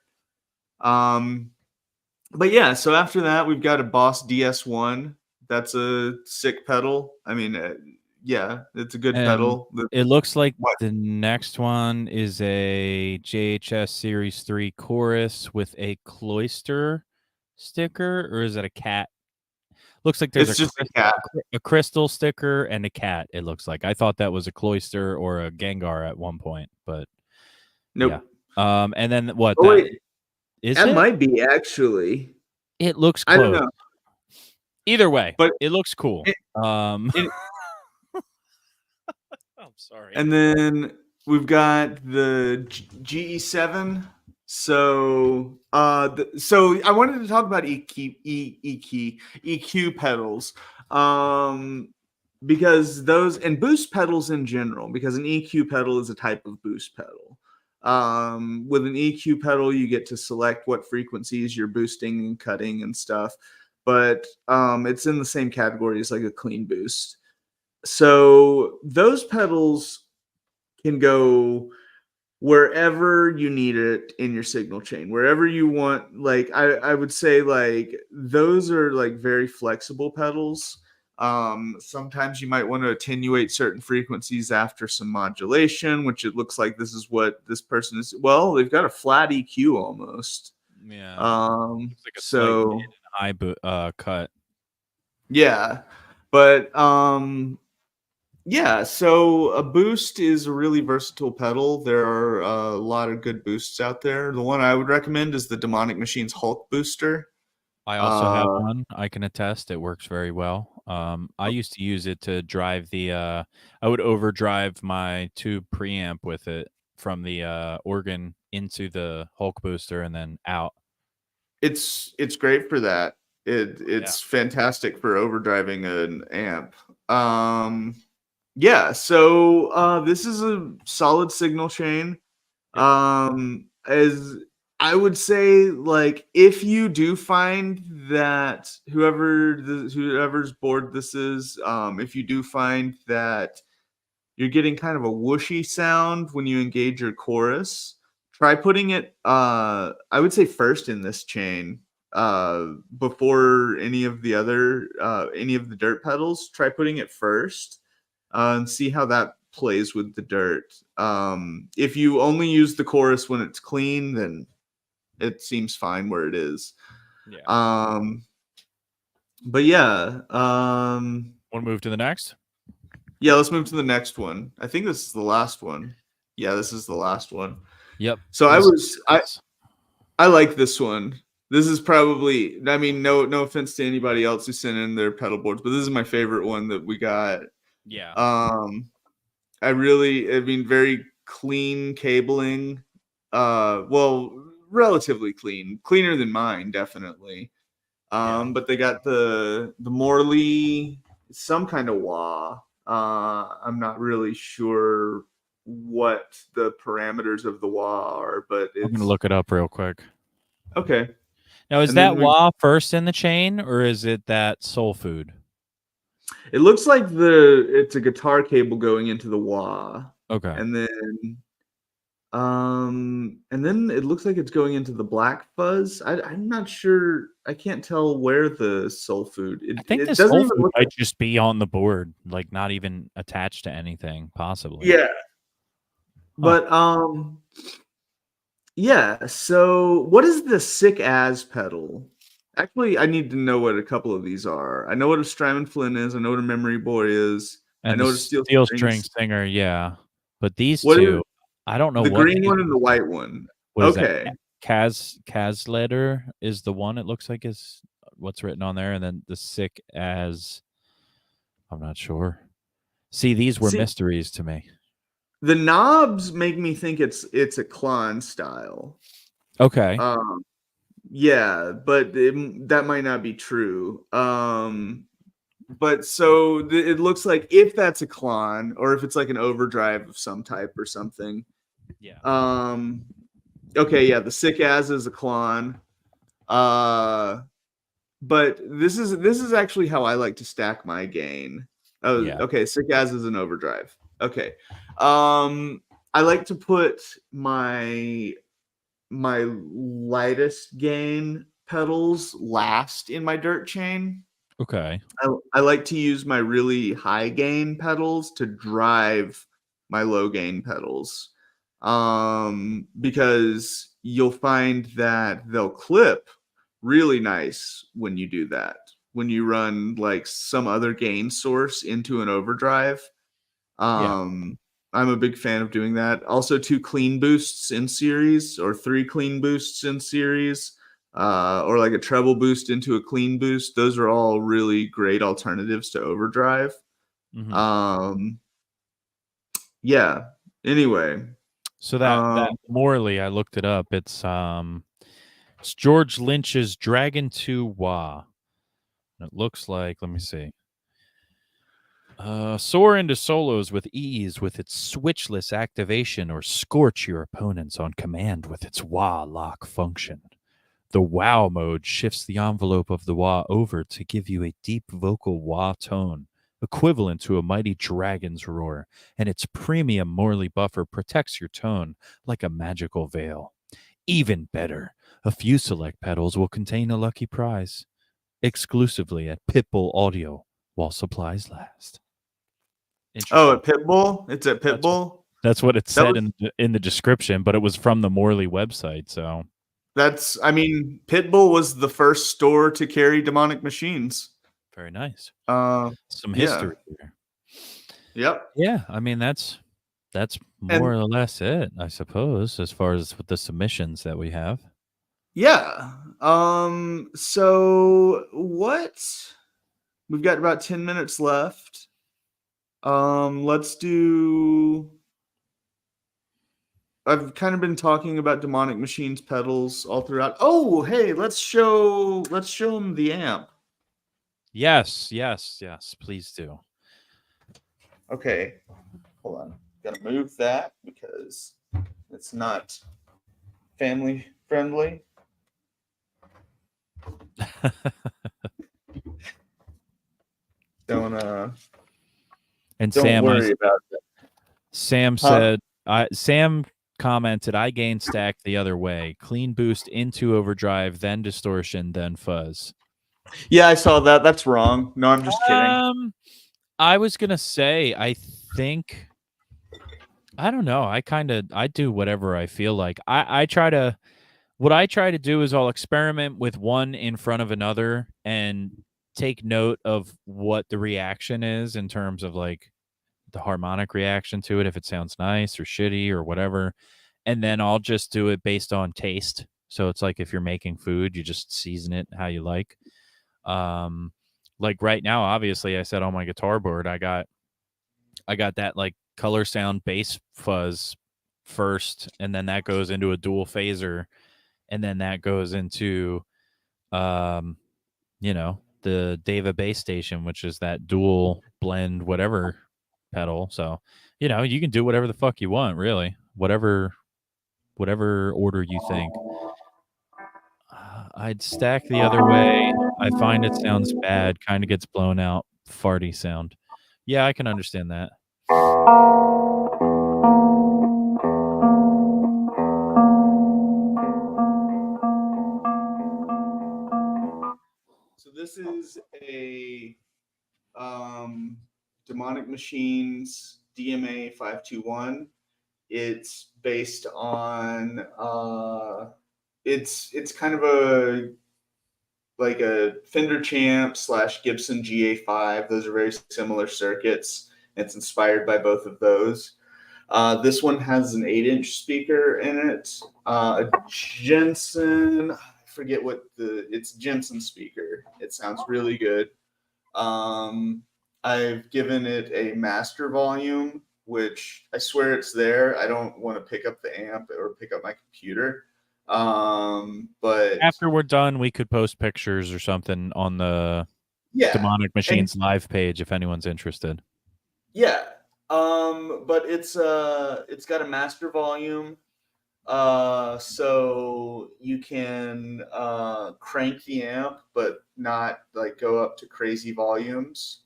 But yeah, so after that we've got a Boss DS1. That's a sick pedal. I mean, yeah, it's a good And pedal. it looks like What? the next one is a JHS Series 3 chorus with a cloister sticker, or is it a cat? Looks like there's It's just a cat. a crystal sticker and a cat, it looks like. I thought that was a cloister or a Gengar at one point, but yeah. Nope. And then what? Oh wait, Is that it? might be actually. It looks I don't close. know, Either way, but it looks cool. it, it, I'm sorry. and then we've got the GE7. So, so I wanted to talk about EQ pedals, because those and boost pedals in general. Because an EQ pedal is a type of boost pedal. With an EQ pedal, you get to select what frequencies you're boosting and cutting and stuff, but it's in the same category as like a clean boost. So those pedals can go wherever you need it in your signal chain, wherever you want. Like I would say like those are like very flexible pedals. Sometimes you might want to attenuate certain frequencies after some modulation, which it looks like this is what this person is. Well, they've got a flat EQ almost. Yeah. Looks like a slight So high cut. yeah, but yeah, so a boost is a really versatile pedal. There are a lot of good boosts out there. The one I would recommend is the Demonic Machines Hulk Booster. I also have Uh, one. I can attest it works very well. I used to use it to drive the I would overdrive my tube preamp with it from the organ into the Hulk booster and then out. it's great for that. It's fantastic for overdriving an amp. Yeah, so this is a solid signal chain. Yep. As I would say, like if you do find that whoever's board this is, if you do find that you're getting kind of a whooshy sound when you engage your chorus, try putting it I would say first in this chain before any of the dirt pedals. Try putting it first and see how that plays with the dirt. If you only use the chorus when it's clean, then it seems fine where it is. Yeah. But yeah, Want to move to the next? yeah, let's move to the next one. I think this is the last one. Yeah, this is the last one. Yep. So I like this one. This is probably, I mean, no offense to anybody else who sent in their pedal boards, but this is my favorite one that we got. Yeah. I mean, very clean cabling. Well, relatively clean, cleaner than mine, definitely. But they got the Morley, some kind of wah. I'm not really sure what the parameters of the wah are, but I'm gonna look it up real quick. Okay. Now, is And that then wah first in the chain, or is it that soul food? It looks like it's a guitar cable going into the wah. Okay. And then it looks like it's going into the black fuzz. I'm not sure. I can't tell where the soul food. I think it this doesn't soul even food look might just be on the board, like not even attached to anything, possibly. Yeah. But yeah. So what is the sick as pedal? Actually, I need to know what a couple of these are. I know what a Strymon Flynn is. I know what a Memory Boy is. And I know the what a steel string singer, yeah. But these What is two, I don't know the what green one and the white one? What is that? Okay. Kaz letter is the one. It looks like is what's written on there, and then the sick as I'm not sure. See, these were mysteries to me. The knobs make me think it's a Klon style. Okay. Yeah, but that might not be true. But so it looks like if that's a Klon or if it's like an overdrive of some type or something. Yeah. Okay, yeah, the sick as is a Klon. But this is actually how I like to stack my gain. Oh, Yeah. okay, sick as is an overdrive. Okay. I like to put my lightest gain pedals last in my dirt chain. Okay. I like to use my really high gain pedals to drive my low gain pedals. Because you'll find that they'll clip really nice when you do that. When you run like some other gain source into an overdrive. I'm a big fan of doing that. Also, 2 clean boosts in series or 3 clean boosts in series, or like a treble boost into a clean boost. Those are all really great alternatives to overdrive. Yeah. Anyway. So that Morley, I looked it up. It's George Lynch's Dragon 2 Wah. It looks like, let me see. Soar into solos with ease with its switchless activation or scorch your opponents on command with its wah lock function. The wow mode shifts the envelope of the wah over to give you a deep vocal wah tone, equivalent to a mighty dragon's roar, and its premium Morley buffer protects your tone like a magical veil. Even better, a few select pedals will contain a lucky prize, exclusively at Pitbull Audio while supplies last. Oh, at Pitbull? It's at Pitbull? That's what it said in the description, but it was from the Morley website, so I mean, Pitbull was the first store to carry demonic machines. Very nice. Some Yeah. history here. Yep. Yeah, I mean that's more or less it, I suppose, as far as with the submissions that we have. Yeah. So what? We've got about 10 minutes left. Let's do I've kind of been talking about Demonic Machines pedals all throughout. Oh, hey, let's show them the amp. Yes, please do. Okay, hold on. Gotta move that because it's not family friendly. Don't And don't Sam, worry about that. Sam said, Sam commented, I gain stack the other way. Clean boost into overdrive, then distortion, then fuzz. Yeah, I saw that. That's wrong. No, I'm just kidding. I was gonna say, I think, I don't know. I do whatever I feel like. What I try to do is I'll experiment with one in front of another and take note of what the reaction is in terms of like the harmonic reaction to it, if it sounds nice or shitty or whatever. And then I'll just do it based on taste. So it's like if you're making food, you just season it how you like. Like right now, obviously I said on my guitar board, I got that like color sound bass fuzz first, and then that goes into a dual phaser, and then that goes into the Deva bass station, which is that dual blend whatever pedal. So you can do whatever the fuck you want, really, whatever order you think. I'd stack the other way. I find it sounds bad, kind of gets blown out, farty sound. Yeah, I can understand that. So this is a Demonic Machines DMA 521. It's based on it's kind of a like a Fender Champ / Gibson GA5. Those are very similar circuits. It's inspired by both of those. This one has an 8-inch speaker in it. A Jensen, I forget what it's Jensen speaker. It sounds really good. I've given it a master volume, which I swear it's there. I don't want to pick up the amp or pick up my computer. But after we're done, we could post pictures or something on the Demonic Machines live page if anyone's interested. Yeah. But it's got a master volume. So you can crank the amp, but not like go up to crazy volumes.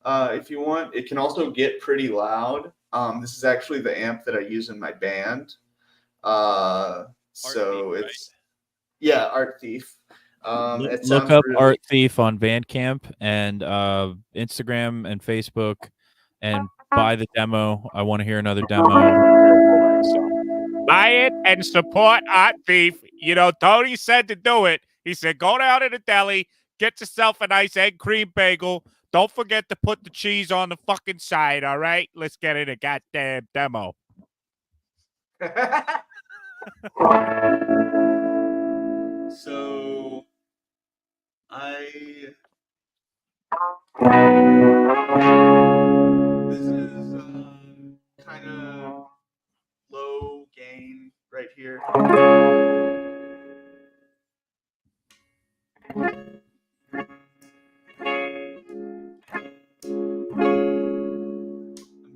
If you want, it can also get pretty loud. This is actually the amp that I use in my band. So Thief, it's yeah, Art Thief. Look up Art Thief on Bandcamp and Instagram and Facebook, and buy the demo. I want to hear another demo. Buy it and support Art Thief. Tony said to do it. He said, go down to the deli, get yourself a nice egg cream bagel. Don't forget to put the cheese on the fucking side, all right? Let's get in a goddamn demo. So this is kind of low gain right here. I'm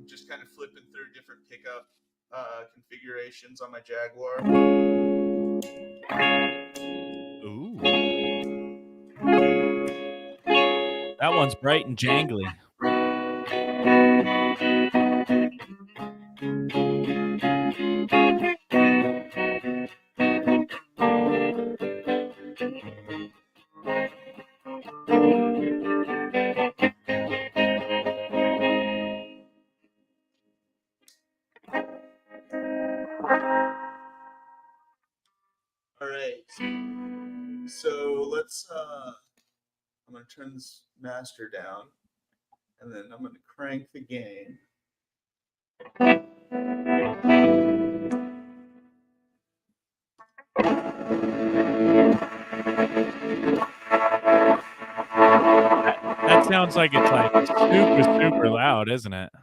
just kind of flipping through different pickup configurations on my Jaguar. Ooh. That one's bright and jangly. All right. So let's I'm going to turn this master down, and then I'm going to crank the gain. That sounds like it's like super, super loud, isn't it? I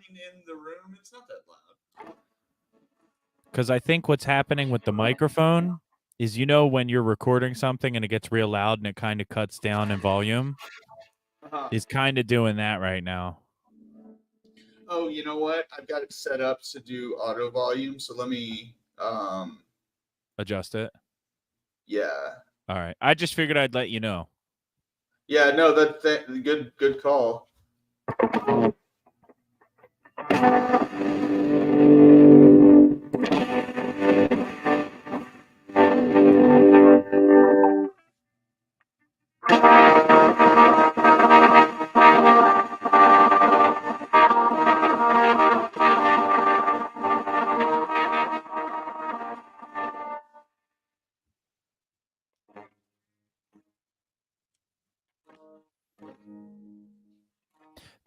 mean, room, it's not that loud. Because I think what's happening with the microphone is, you know, when you're recording something and it gets real loud and it kind of cuts down in volume, is kind of doing that right now. Oh, you know what? I've got it set up to do auto volume, so let me Adjust it. yeah. All right. I just figured I'd let you know. Yeah, no, that's good call.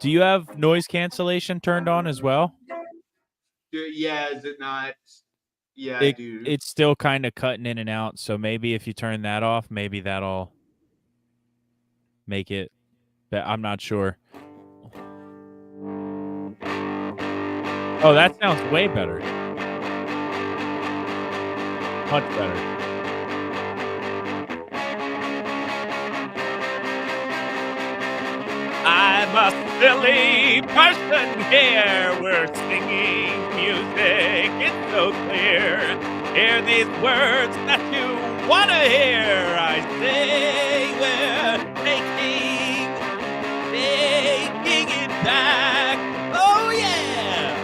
Do you have noise cancellation turned on as well? Yeah, is it not? Yeah, I It, do. it's still kind of cutting in and out, so maybe if you turn that off, maybe that'll make it. But I'm not sure. Oh, that sounds way better. Much better. I'm a silly person here. We're singing music. It's so clear. Hear these words that you want to hear. I say we're taking it back. Oh, yeah.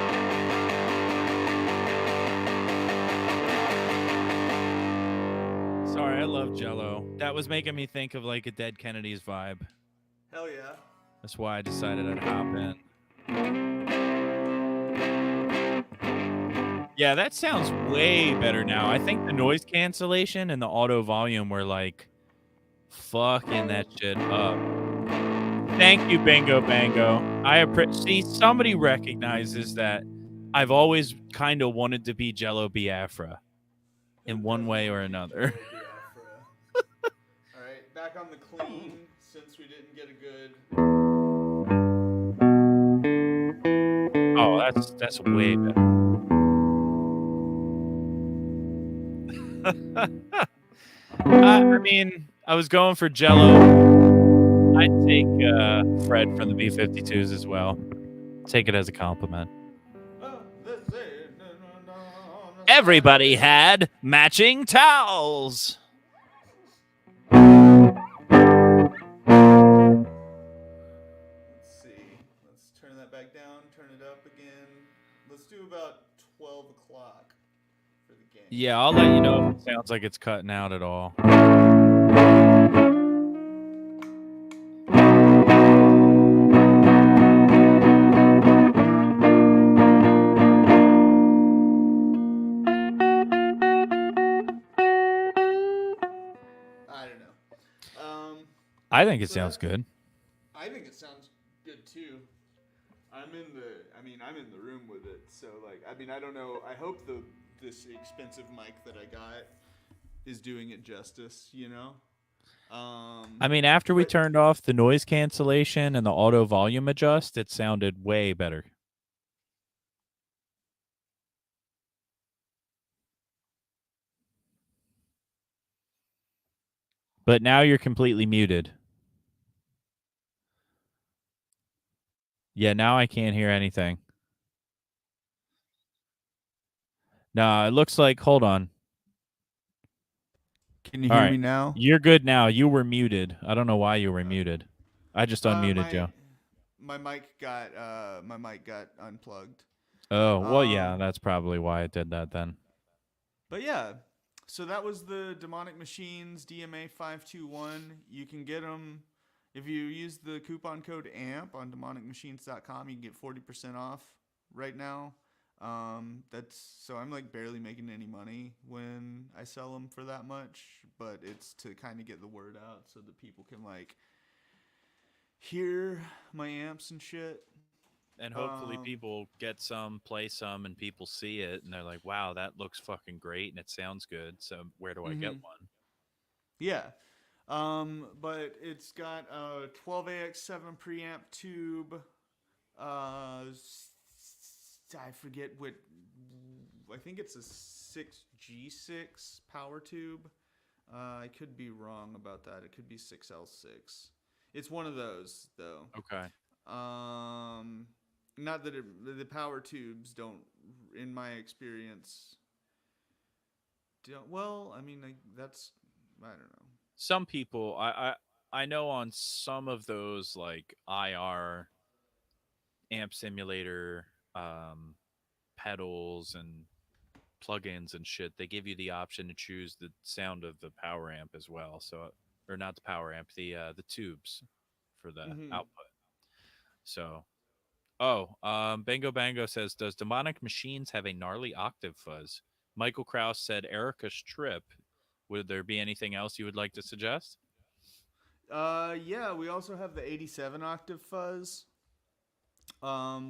Sorry, I love Jell-O. That was making me think of like a Dead Kennedy's vibe. Hell yeah. That's why I decided I'd hop in. Yeah, that sounds way better now. I think the noise cancellation and the auto volume were like fucking that shit up. Thank you, Bingo Bango. I appreciate. See, somebody recognizes that I've always kind of wanted to be Jello Biafra in one way or another. All right, back on the clean since we didn't get a good. Oh, that's way better. I mean, I was going for Jello. I'd take Fred from the B-52s as well. Take it as a compliment. Everybody had matching towels. Let's see. Let's turn that back down, turn it up again. Let's do about 12 o'clock for the game. Yeah, I'll let you know if it sounds like it's cutting out at all. I don't know. I think it sounds good. I think it sounds good too. I'm in the room with it, so like, I mean, I don't know. I hope this expensive mic that I got is doing it justice, you know. I mean, after we turned off the noise cancellation and the auto volume adjust, it sounded way better. But now you're completely muted. Yeah, now I can't hear anything. No, it looks like, hold on. Can you hear me now? You're good now. You were muted. I don't know why you were muted. I just unmuted you. My mic got unplugged. Oh, well, yeah, that's probably why it did that then. But yeah, so that was the Demonic Machines DMA 521. You can get them if you use the coupon code AMP on demonicmachines.com. You can get 40% off right now. So I'm like barely making any money when I sell them for that much, but it's to kind of get the word out so that people can like hear my amps and shit. And hopefully people get some, play some, and people see it, and they're like, wow, that looks fucking great, and it sounds good, so where do I get one? Yeah. But it's got a 12AX7 preamp tube, I forget what. I think it's a 6G6 power tube. I could be wrong about that. It could be 6L6. It's one of those though. Okay. Um, Not that the power tubes don't, in my experience, don't. Well, I mean, that's I don't know. Some people, I know on some of those like IR amp simulator pedals and plugins and shit, they give you the option to choose the sound of the power amp as well. So, or not the power amp, the tubes for the Mm-hmm. output. So, oh, Bango Bango says, does Demonic Machines have a gnarly octave fuzz? Michael Kraus said Erica's Trip. Would there be anything else you would like to suggest? Yeah, we also have the 87 octave fuzz,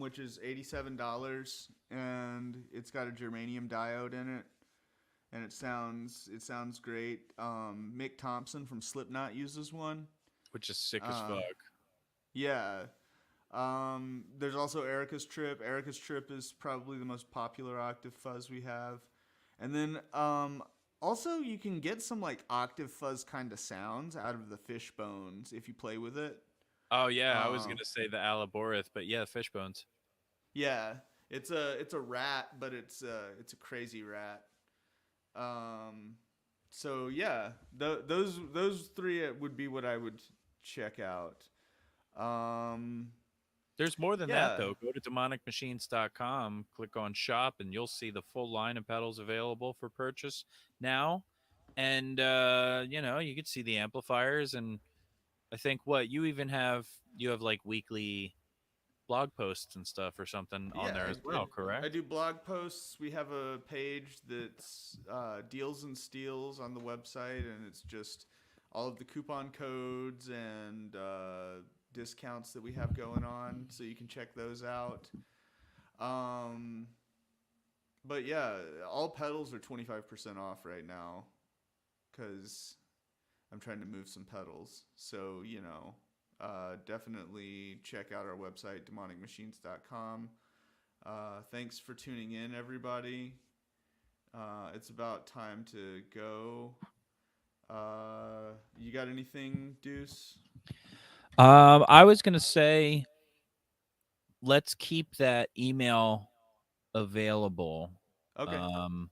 which is $87, and it's got a germanium diode in it, and it sounds great. Mick Thompson from Slipknot uses one. Which is sick as Uh, fuck. yeah. There's also Erica's Trip. Erica's Trip is probably the most popular octave fuzz we have. And then also you can get some like octave fuzz kind of sounds out of the fishbones if you play with it. Oh yeah, I was Uh, gonna say the Alaborith, but yeah, Fishbones. yeah, it's a rat, but it's a crazy rat. Um, so yeah, those three would be what I would check out. Um, There's more than that yeah, though. Go to demonicmachines.com, click on shop, and you'll see the full line of pedals available for purchase now. And you could see the amplifiers, and I think what you have like weekly blog posts and stuff or something on yeah, there as well, I correct? do blog posts. We have a page that's deals and steals on the website, and it's just all of the coupon codes and discounts that we have going on, so you can check those out. Um, but yeah, all pedals are 25% off right now because I'm trying to move some pedals. So, definitely check out our website, demonicmachines.com. Thanks for tuning in, everybody. It's about time to go. You got anything, Deuce? I was gonna say let's keep that email available. Okay. Um,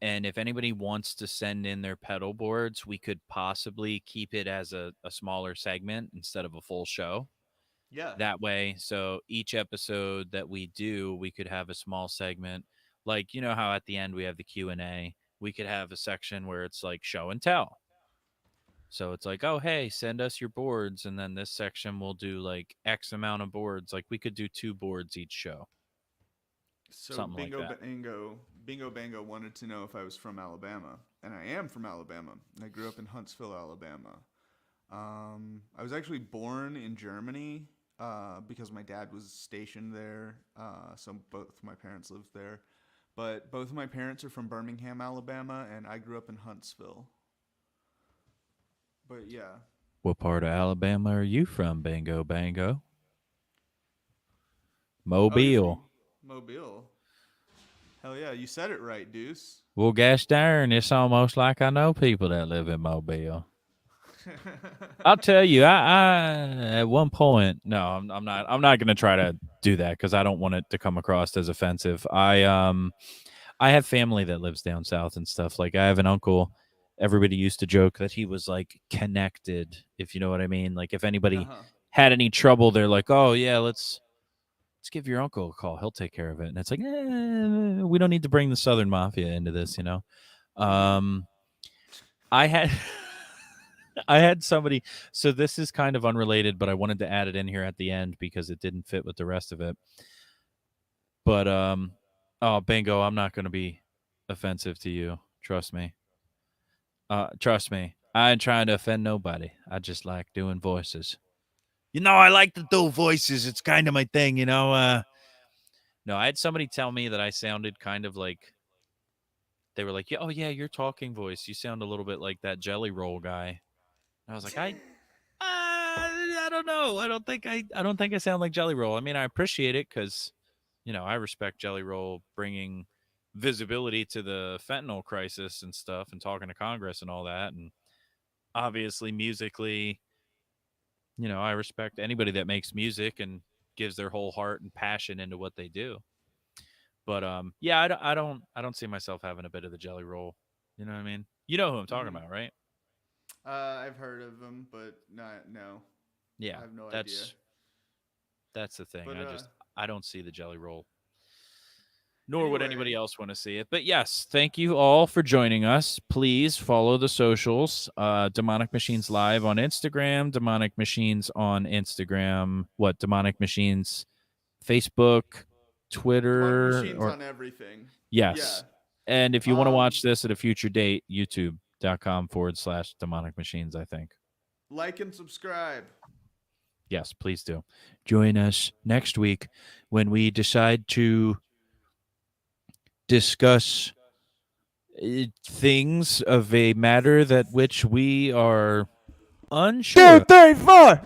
and if anybody wants to send in their pedal boards, we could possibly keep it as a smaller segment instead of a full show. Yeah. That way, so each episode that we do, we could have a small segment. Like, you know how at the end we have the Q&A, we could have a section where it's like show and tell. So it's like, oh, hey, send us your boards. And then this section will do like X amount of boards. Like we could do 2 boards each show, So something like that. Bingo Bango wanted to know if I was from Alabama, and I am from Alabama. I grew up in Huntsville, Alabama. I was actually born in Germany because my dad was stationed there, so both my parents lived there. But both of my parents are from Birmingham, Alabama, and I grew up in Huntsville. But yeah, What part of Alabama are you from, Bango Bango? oh, you're Mobile. from Mobile. Hell yeah, you said it right, Deuce. Well, gosh darn, it's almost like I know people that live in Mobile. I'll tell you, I at one point, no, I'm not going to try to do that because I don't want it to come across as offensive. I have family that lives down south and stuff. Like I have an uncle. Everybody used to joke that he was like connected, if you know what I mean. Like if anybody Uh-huh. had any trouble, they're like, "Oh yeah, let's give your uncle a call. He'll take care of it." And it's like, we don't need to bring the Southern Mafia into this, you know. Mm-hmm. Um, I had I had somebody. So this is kind of unrelated, but I wanted to add it in here at the end because it didn't fit with the rest of it. But oh, bingo! I'm not going to be offensive to you. Trust me. Trust me. I ain't trying to offend nobody. I just like doing voices. I like to do voices. It's kind of my thing, No, I had somebody tell me that I sounded kind of like they were like, "Yeah, oh yeah, your talking voice. You sound a little bit like that Jelly Roll guy." And I was like, I don't know. I don't think I sound like Jelly Roll. I mean, I appreciate it because I respect Jelly Roll bringing visibility to the fentanyl crisis and stuff, and talking to Congress and all that. And obviously, musically, I respect anybody that makes music and gives their whole heart and passion into what they do. But yeah, I don't see myself having a bit of the Jelly Roll. You know what I mean? You know who I'm talking about, right? I've heard of them, but not no. Yeah, I have no idea. that's the thing. But I don't see the Jelly Roll, nor would anybody anyway, else want to see it. But yes, thank you all for joining us. Please follow the socials. Demonic Machines Live on Instagram, Demonic Machines on Instagram. What Demonic Machines? Facebook, Demonic Twitter, Machines or on everything. yes. Yeah. And if you want to watch this at a future date, youtube.com/demonic machines, I think. Like and subscribe. Yes, please do. Join us next week when we decide to discuss things of a matter that which we are unsure. 2, 3, 4.